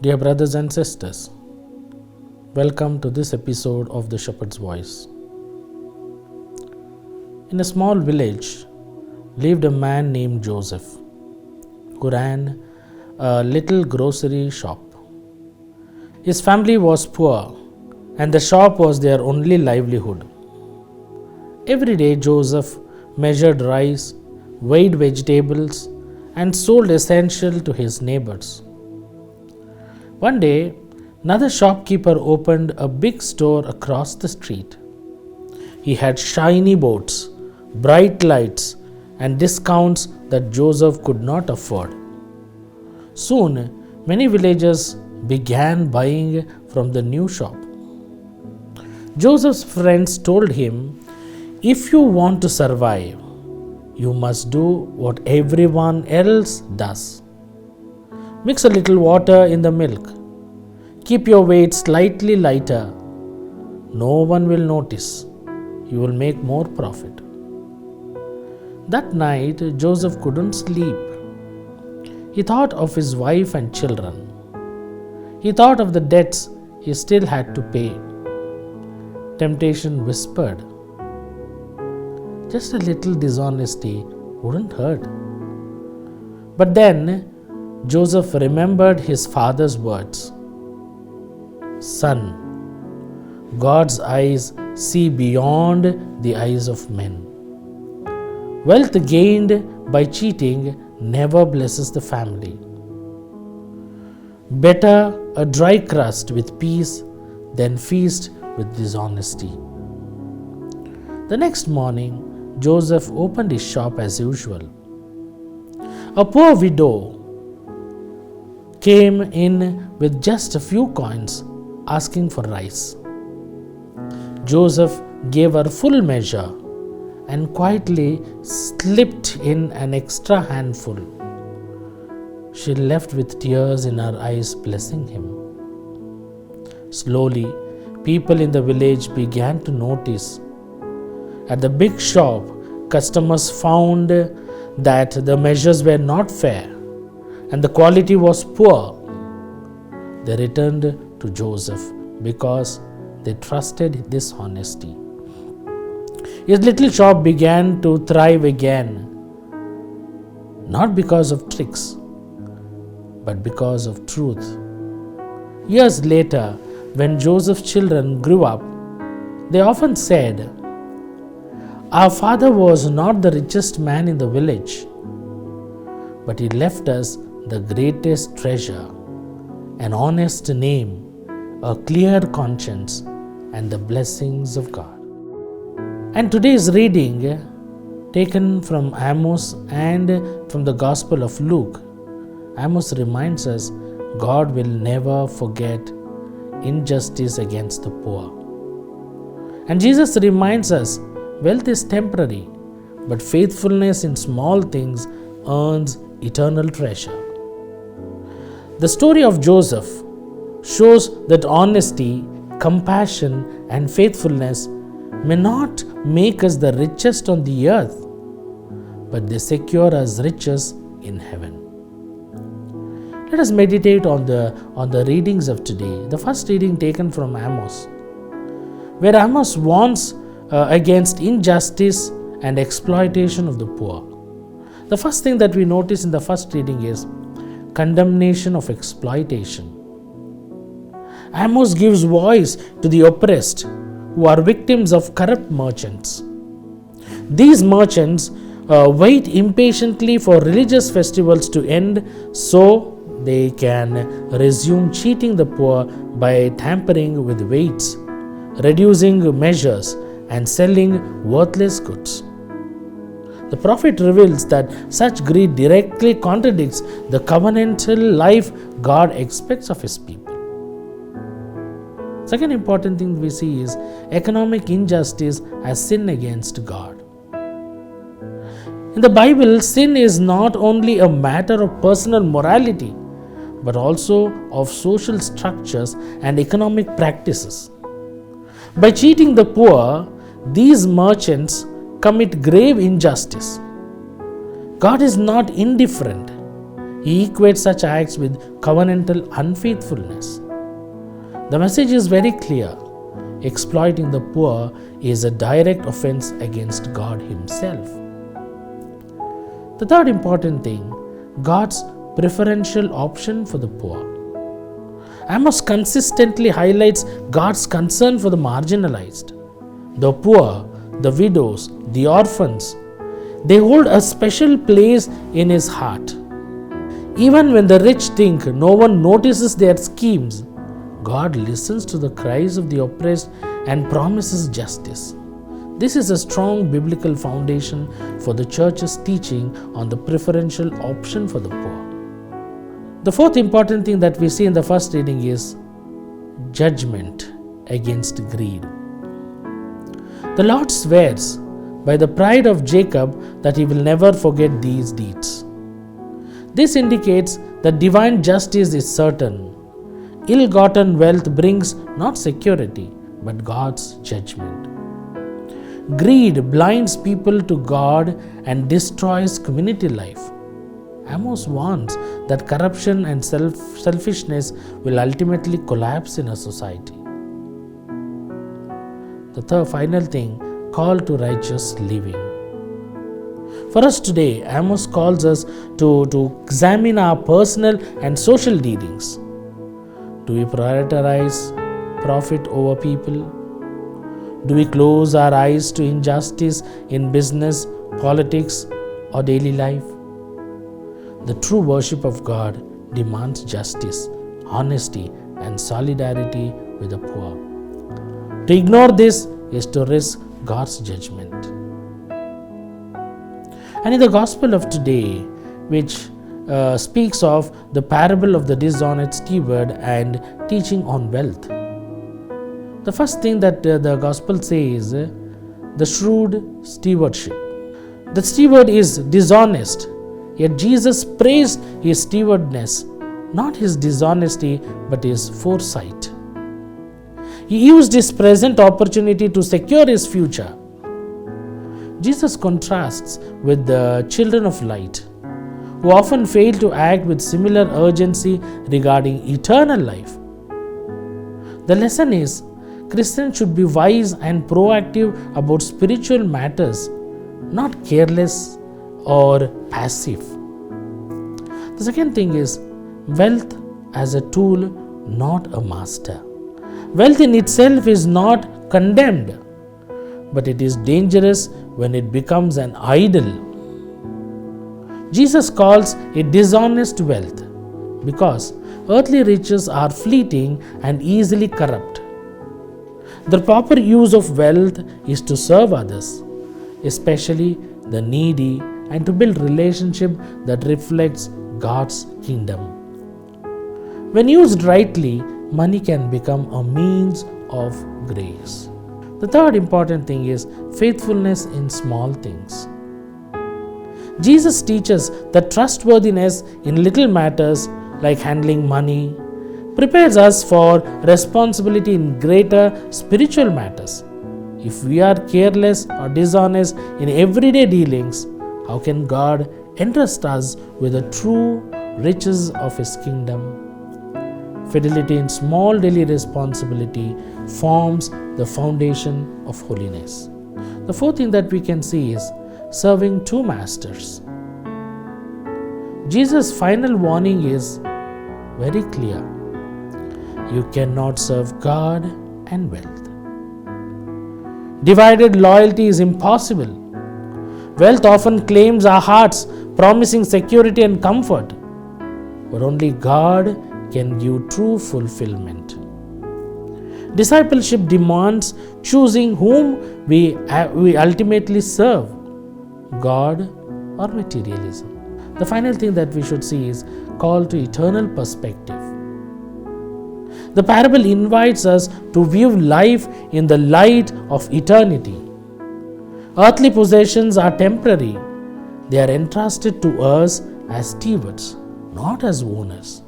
Dear brothers and sisters, welcome to this episode of The Shepherd's Voice. In a small village lived a man named Joseph who ran a little grocery shop. His family was poor and the shop was their only livelihood. Every day Joseph measured rice, weighed vegetables, and sold essential to his neighbors. One day, another shopkeeper opened a big store across the street. He had shiny boards, bright lights, and discounts that Joseph could not afford. Soon, many villagers began buying from the new shop. Joseph's friends told him, "If you want to survive, you must do what everyone else does. Mix a little water in the milk. Keep your weight slightly lighter. No one will notice. You will make more profit." That night, Joseph couldn't sleep. He thought of his wife and children. He thought of the debts he still had to pay. Temptation whispered, "Just a little dishonesty wouldn't hurt." But then Joseph remembered his father's words, "Son, God's eyes see beyond the eyes of men. Wealth gained by cheating never blesses the family. Better a dry crust with peace than feast with dishonesty." The next morning, Joseph opened his shop as usual. A poor widow came in with just a few coins, asking for rice. Joseph gave her full measure and quietly slipped in an extra handful. She left with tears in her eyes, blessing him. Slowly, people in the village began to notice. At the big shop, customers found that the measures were not fair and the quality was poor. They returned to Joseph because they trusted this honesty. His little shop began to thrive again, not because of tricks, but because of truth. Years later, when Joseph's children grew up, they often said, "Our father was not the richest man in the village, but he left us the greatest treasure, an honest name, a clear conscience, and the blessings of God." And today's reading, taken from Amos and from the Gospel of Luke, Amos reminds us God will never forget injustice against the poor. And Jesus reminds us wealth is temporary, but faithfulness in small things earns eternal treasure. The story of Joseph shows that honesty, compassion, and faithfulness may not make us the richest on the earth, but they secure us riches in heaven. Let us meditate on the readings of today. The first reading taken from Amos, where Amos warns against injustice and exploitation of the poor. The first thing that we notice in the first reading is condemnation of exploitation. Amos gives voice to the oppressed who are victims of corrupt merchants. These merchants wait impatiently for religious festivals to end so they can resume cheating the poor by tampering with weights, reducing measures, and selling worthless goods. The prophet reveals that such greed directly contradicts the covenantal life God expects of his people. Second important thing we see is economic injustice as sin against God. In the Bible, sin is not only a matter of personal morality, but also of social structures and economic practices. By cheating the poor, these merchants commit grave injustice. God is not indifferent. He equates such acts with covenantal unfaithfulness. The message is very clear. Exploiting the poor is a direct offense against God Himself. The third important thing, God's preferential option for the poor. Amos consistently highlights God's concern for the marginalized, the poor, the widows, the orphans. They hold a special place in His heart. Even when the rich think no one notices their schemes, God listens to the cries of the oppressed and promises justice. This is a strong biblical foundation for the Church's teaching on the preferential option for the poor. The fourth important thing that we see in the first reading is judgment against greed. The Lord swears by the pride of Jacob that He will never forget these deeds. This indicates that divine justice is certain. Ill-gotten wealth brings not security, but God's judgment. Greed blinds people to God and destroys community life. Amos warns that corruption and selfishness will ultimately collapse in a society. The final thing, call to righteous living. For us today, Amos calls us to examine our personal and social dealings. Do we prioritize profit over people? Do we close our eyes to injustice in business, politics, or daily life? The true worship of God demands justice, honesty, and solidarity with the poor. To ignore this is to risk God's judgment. And in the Gospel of today, which speaks of the parable of the dishonest steward and teaching on wealth, the first thing that the Gospel says is the shrewd stewardship. The steward is dishonest, yet Jesus praised his stewardness, not his dishonesty, but his foresight. He used his present opportunity to secure his future. Jesus contrasts with the children of light, who often fail to act with similar urgency regarding eternal life. The lesson is, Christians should be wise and proactive about spiritual matters, not careless or passive. The second thing is wealth as a tool, not a master. Wealth in itself is not condemned, but it is dangerous when it becomes an idol. Jesus calls it dishonest wealth because earthly riches are fleeting and easily corrupt. The proper use of wealth is to serve others, especially the needy, and to build relationship that reflects God's kingdom. When used rightly, money can become a means of grace. The third important thing is faithfulness in small things. Jesus teaches that trustworthiness in little matters like handling money prepares us for responsibility in greater spiritual matters. If we are careless or dishonest in everyday dealings, how can God entrust us with the true riches of His kingdom? Fidelity in small daily responsibility forms the foundation of holiness. The fourth thing that we can see is serving two masters. Jesus' final warning is very clear. You cannot serve God and wealth. Divided loyalty is impossible. Wealth often claims our hearts, promising security and comfort, but only God can give true fulfillment. Discipleship demands choosing whom we ultimately serve, God or materialism. The final thing that we should see is call to eternal perspective. The parable invites us to view life in the light of eternity. Earthly possessions are temporary. They are entrusted to us as stewards, not as owners.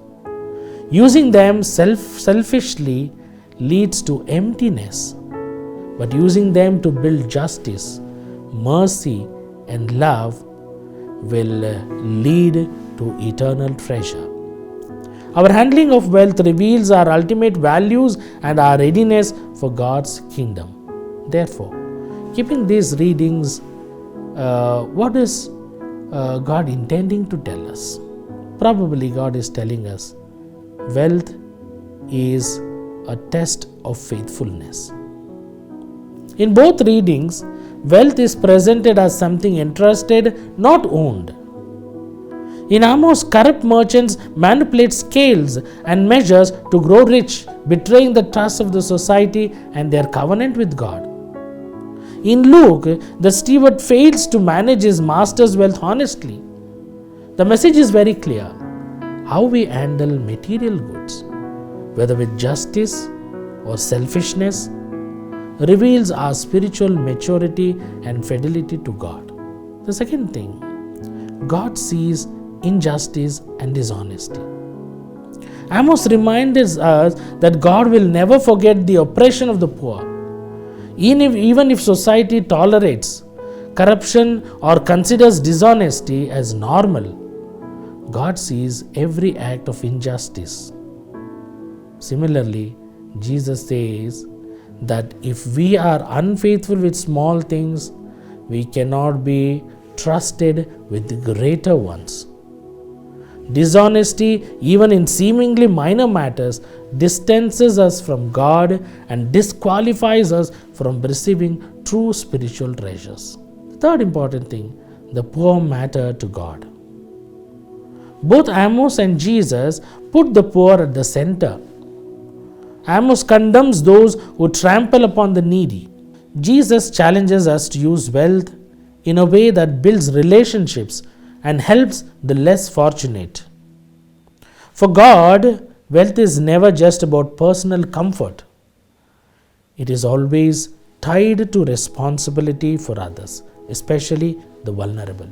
Using them selfishly leads to emptiness, but using them to build justice, mercy, and love will lead to eternal treasure. Our handling of wealth reveals our ultimate values and our readiness for God's kingdom. Therefore, keeping these readings, what is God intending to tell us? Probably God is telling us wealth is a test of faithfulness. In both readings, wealth is presented as something entrusted, not owned. In Amos, corrupt merchants manipulate scales and measures to grow rich, betraying the trust of the society and their covenant with God. In Luke, the steward fails to manage his master's wealth honestly. The message is very clear. How we handle material goods, whether with justice or selfishness, reveals our spiritual maturity and fidelity to God. The second thing, God sees injustice and dishonesty. Amos reminds us that God will never forget the oppression of the poor. Even if society tolerates corruption or considers dishonesty as normal, God sees every act of injustice. Similarly, Jesus says that if we are unfaithful with small things, we cannot be trusted with the greater ones. Dishonesty, even in seemingly minor matters, distances us from God and disqualifies us from receiving true spiritual treasures. The third important thing, the poor matter to God. Both Amos and Jesus put the poor at the center. Amos condemns those who trample upon the needy. Jesus challenges us to use wealth in a way that builds relationships and helps the less fortunate. For God, wealth is never just about personal comfort. It is always tied to responsibility for others, especially the vulnerable.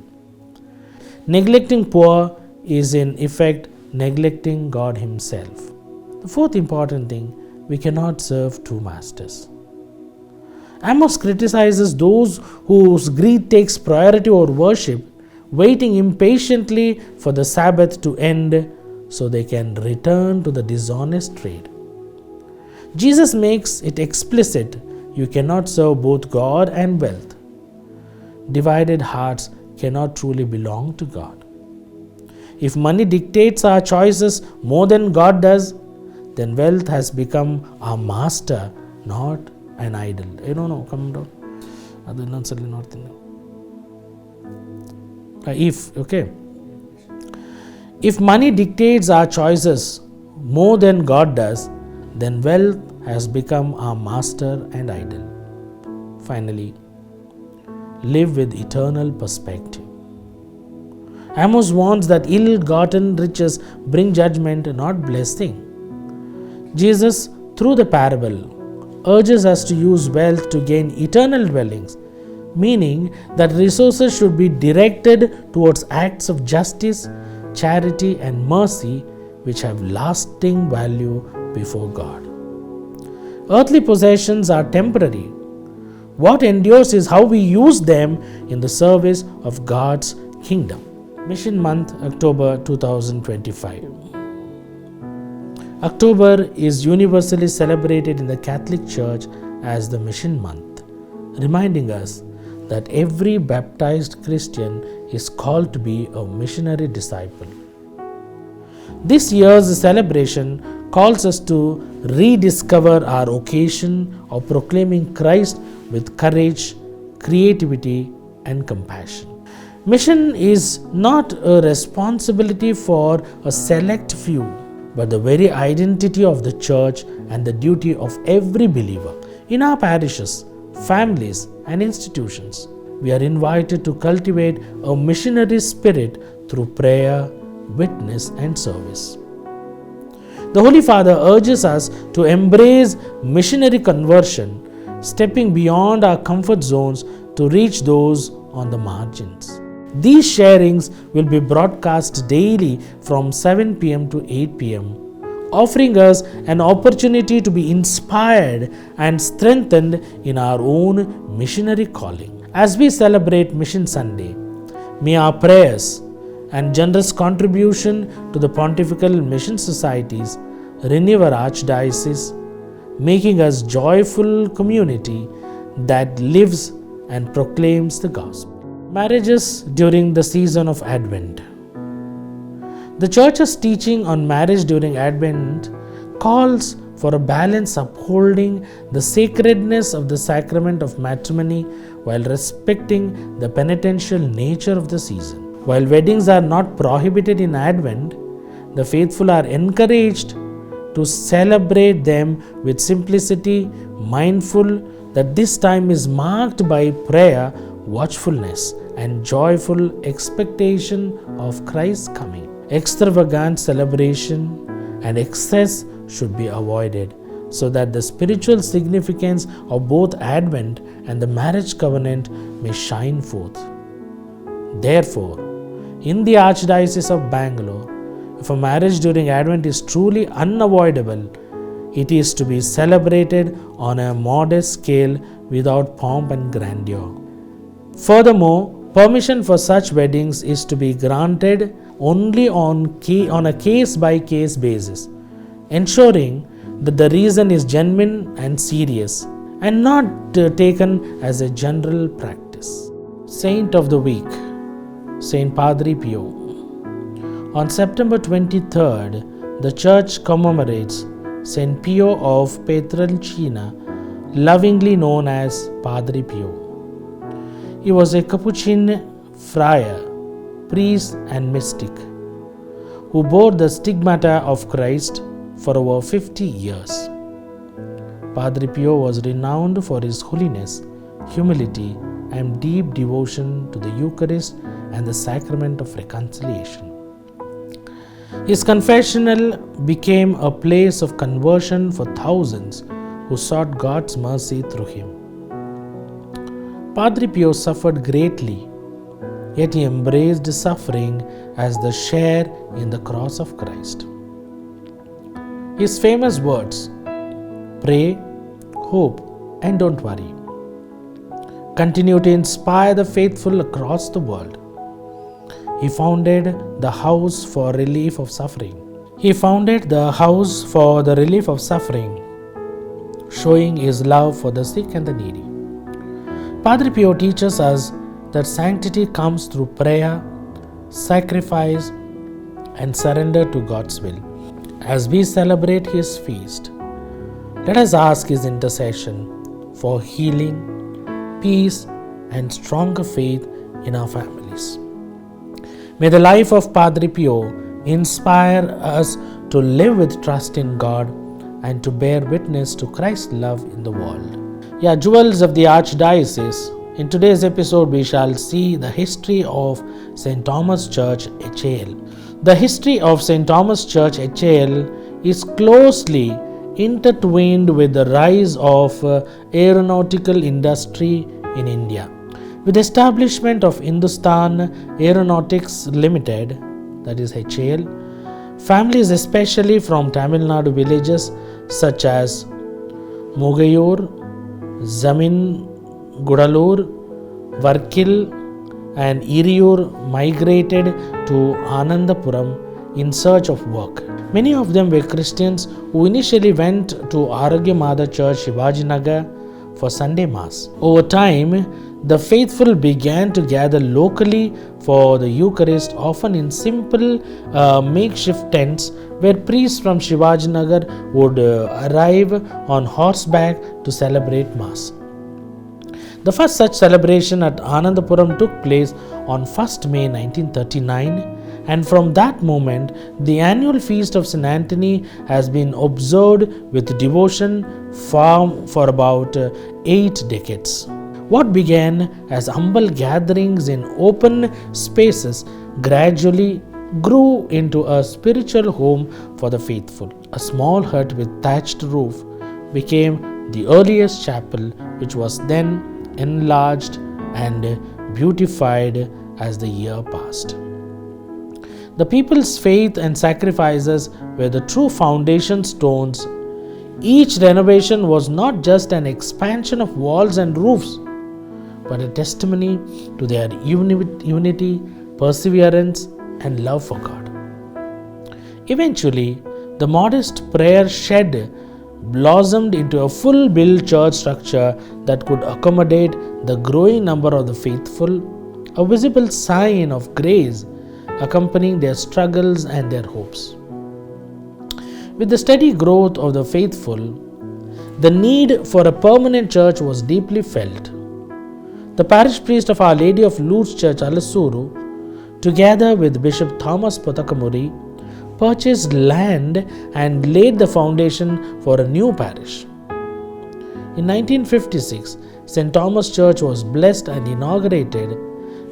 Neglecting poor is in effect neglecting God Himself. The fourth important thing, we cannot serve two masters. Amos criticizes those whose greed takes priority over worship, waiting impatiently for the Sabbath to end so they can return to the dishonest trade. Jesus makes it explicit, you cannot serve both God and wealth. Divided hearts cannot truly belong to God. If money dictates our choices more than God does, then wealth has become our master, not an idol. No, come down. If money dictates our choices more than God does, then wealth has become our master and idol. Finally, live with eternal perspective. Amos warns that ill-gotten riches bring judgment, not blessing. Jesus, through the parable, urges us to use wealth to gain eternal dwellings, meaning that resources should be directed towards acts of justice, charity, and mercy which have lasting value before God. Earthly possessions are temporary. What endures is how we use them in the service of God's kingdom. Mission Month, October 2025. October is universally celebrated in the Catholic Church as the Mission Month, reminding us that every baptized Christian is called to be a missionary disciple. This year's celebration calls us to rediscover our occasion of proclaiming Christ with courage, creativity, and compassion. Mission is not a responsibility for a select few, but the very identity of the church and the duty of every believer. In our parishes, families, and institutions, we are invited to cultivate a missionary spirit through prayer, witness, and service. The Holy Father urges us to embrace missionary conversion, stepping beyond our comfort zones to reach those on the margins. These sharings will be broadcast daily from 7 p.m. to 8 p.m., offering us an opportunity to be inspired and strengthened in our own missionary calling. As we celebrate Mission Sunday, may our prayers and generous contribution to the Pontifical Mission Societies renew our Archdiocese, making us joyful community that lives and proclaims the gospel. Marriages during the season of Advent. The Church's teaching on marriage during Advent calls for a balance upholding the sacredness of the sacrament of matrimony while respecting the penitential nature of the season. While weddings are not prohibited in Advent, the faithful are encouraged to celebrate them with simplicity, mindful that this time is marked by prayer, watchfulness, and joyful expectation of Christ's coming. Extravagant celebration and excess should be avoided so that the spiritual significance of both Advent and the marriage covenant may shine forth. Therefore, in the Archdiocese of Bangalore, if a marriage during Advent is truly unavoidable, it is to be celebrated on a modest scale without pomp and grandeur. Furthermore, permission for such weddings is to be granted only on a case-by-case basis, ensuring that the reason is genuine and serious and not taken as a general practice. Saint of the Week, Saint Padre Pio. On September 23rd, the Church commemorates Saint Pio of Pietrelcina, lovingly known as Padre Pio. He was a Capuchin friar, priest and mystic who bore the stigmata of Christ for over 50 years. Padre Pio was renowned for his holiness, humility, and deep devotion to the Eucharist and the sacrament of reconciliation. His confessional became a place of conversion for thousands who sought God's mercy through him. Padre Pio suffered greatly, yet he embraced suffering as the share in the cross of Christ. His famous words, "Pray, hope, and don't worry," continue to inspire the faithful across the world. He founded the House for Relief of Suffering. Showing his love for the sick and the needy. Padre Pio teaches us that sanctity comes through prayer, sacrifice, and surrender to God's will. As we celebrate his feast, let us ask his intercession for healing, peace, and stronger faith in our families. May the life of Padre Pio inspire us to live with trust in God and to bear witness to Christ's love in the world. Jewels of the Archdiocese. In today's episode, we shall see the history of St. Thomas Church, HAL. The history of St. Thomas Church, HAL is closely intertwined with the rise of aeronautical industry in India. With the establishment of Hindustan Aeronautics Limited, that is HAL, families especially from Tamil Nadu villages such as Mogayur, Zamin Gudalur, Varkil and Iriyur migrated to Anandapuram in search of work. Many of them were Christians who initially went to Arokia Mother Church, Shivajinagar for Sunday Mass. Over time, the faithful began to gather locally for the Eucharist, often in simple makeshift tents where priests from Shivajinagar would arrive on horseback to celebrate Mass. The first such celebration at Anandapuram took place on 1st May 1939, and from that moment, the annual feast of St. Anthony has been observed with devotion for about 8 decades. What began as humble gatherings in open spaces gradually grew into a spiritual home for the faithful. A small hut with thatched roof became the earliest chapel, which was then enlarged and beautified as the year passed. The people's faith and sacrifices were the true foundation stones. Each renovation was not just an expansion of walls and roofs, but a testimony to their unity, perseverance, and love for God. Eventually, the modest prayer shed blossomed into a full-built church structure that could accommodate the growing number of the faithful, a visible sign of grace accompanying their struggles and their hopes. With the steady growth of the faithful, the need for a permanent church was deeply felt. The parish priest of Our Lady of Lourdes Church, Alasuru, together with Bishop Thomas Potakamuri, purchased land and laid the foundation for a new parish. In 1956, St. Thomas Church was blessed and inaugurated,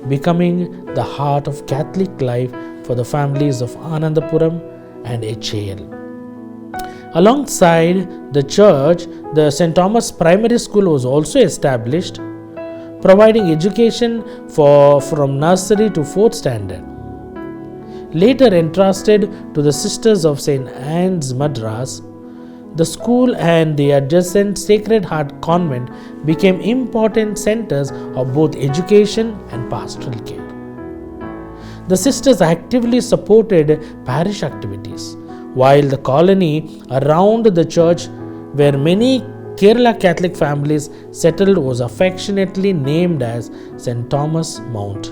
becoming the heart of Catholic life for the families of Anandapuram and HAL. Alongside the church, the St. Thomas Primary School was also established, providing education from nursery to 4th standard. Later entrusted to the Sisters of St. Anne's Madras, the school and the adjacent Sacred Heart Convent became important centers of both education and pastoral care. The sisters actively supported parish activities, while the colony around the church, where many Kerala Catholic families settled, was affectionately named as St. Thomas Mount,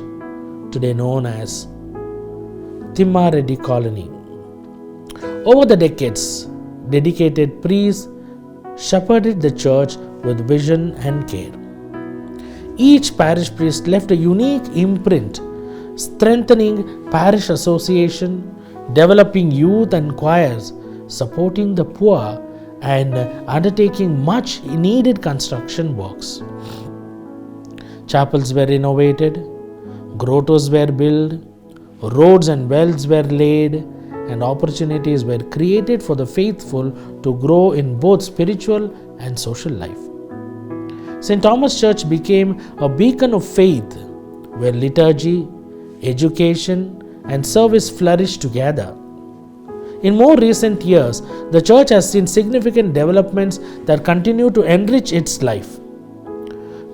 today known as Timmareddy Colony. Over the decades, dedicated priests shepherded the church with vision and care. Each parish priest left a unique imprint, strengthening parish association, developing youth and choirs, supporting the poor, and undertaking much needed construction works. Chapels were renovated, grottos were built, roads and wells were laid, and opportunities were created for the faithful to grow in both spiritual and social life. St. Thomas Church became a beacon of faith where liturgy, education, and service flourished together. In more recent years, the church has seen significant developments that continue to enrich its life.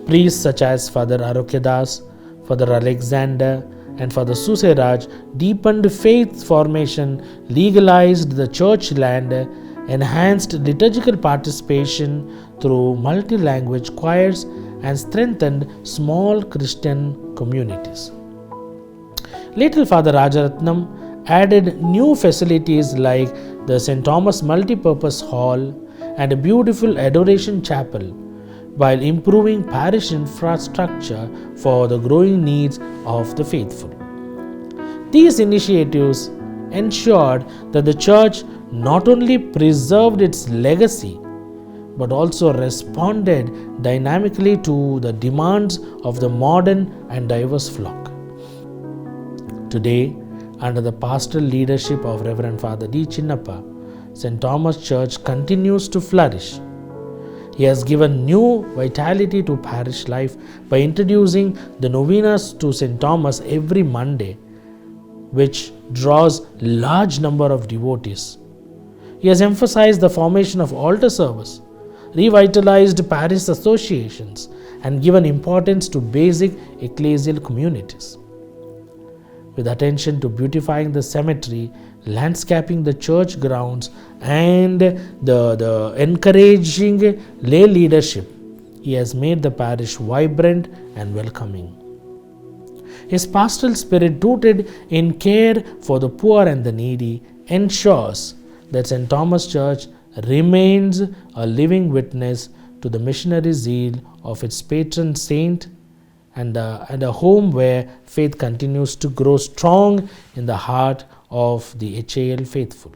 Priests such as Father Arokia, Father Alexander, and Father Suseraj deepened faith formation, legalized the church land, enhanced liturgical participation through multi-language choirs, and strengthened small Christian communities. Later, Father Rajaratnam added new facilities like the St. Thomas Multipurpose Hall and a beautiful adoration chapel, while improving parish infrastructure for the growing needs of the faithful. These initiatives ensured that the church not only preserved its legacy but also responded dynamically to the demands of the modern and diverse flock. Today, under the pastoral leadership of Reverend Father D. Chinnappa, St. Thomas Church continues to flourish. He has given new vitality to parish life by introducing the novenas to St. Thomas every Monday, which draws large number of devotees. He has emphasized the formation of altar service, revitalized parish associations, and given importance to basic ecclesial communities. With attention to beautifying the cemetery, landscaping the church grounds, and the encouraging lay leadership, he has made the parish vibrant and welcoming. His pastoral spirit, rooted in care for the poor and the needy, ensures that St. Thomas Church remains a living witness to the missionary zeal of its patron saint, and a home where faith continues to grow strong in the heart of the HAL faithful.